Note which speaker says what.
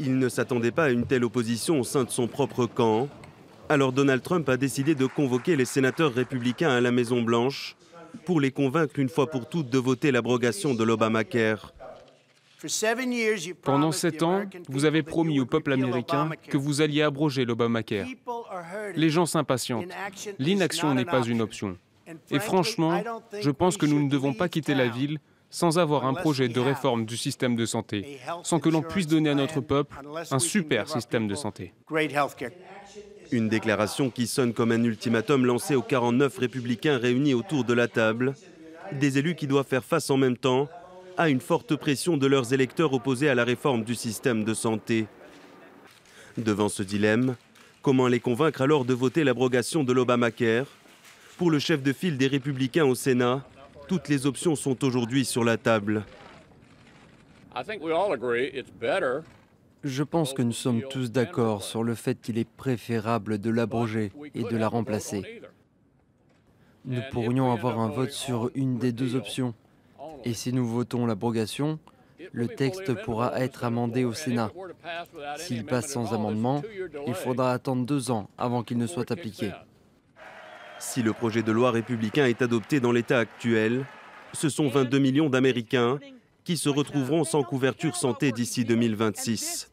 Speaker 1: Il ne s'attendait pas à une telle opposition au sein de son propre camp. Alors Donald Trump a décidé de convoquer les sénateurs républicains à la Maison-Blanche pour les convaincre une fois pour toutes de voter l'abrogation de l'Obamacare.
Speaker 2: Pendant 7 ans, vous avez promis au peuple américain que vous alliez abroger l'Obamacare. Les gens s'impatientent. L'inaction n'est pas une option. Et franchement, je pense que nous ne devons pas quitter la ville sans avoir un projet de réforme du système de santé, sans que l'on puisse donner à notre peuple un super système de santé.
Speaker 1: Une déclaration qui sonne comme un ultimatum lancé aux 49 républicains réunis autour de la table, des élus qui doivent faire face en même temps à une forte pression de leurs électeurs opposés à la réforme du système de santé. Devant ce dilemme, comment les convaincre alors de voter l'abrogation de l'Obamacare? Pour le chef de file des Républicains au Sénat, toutes les options sont aujourd'hui sur la table.
Speaker 3: Je pense que nous sommes tous d'accord sur le fait qu'il est préférable de l'abroger et de la remplacer. Nous pourrions avoir un vote sur une des deux options. Et si nous votons l'abrogation, le texte pourra être amendé au Sénat. S'il passe sans amendement, il faudra attendre 2 ans avant qu'il ne soit appliqué.
Speaker 1: Si le projet de loi républicain est adopté dans l'état actuel, ce sont 22 millions d'Américains qui se retrouveront sans couverture santé d'ici 2026.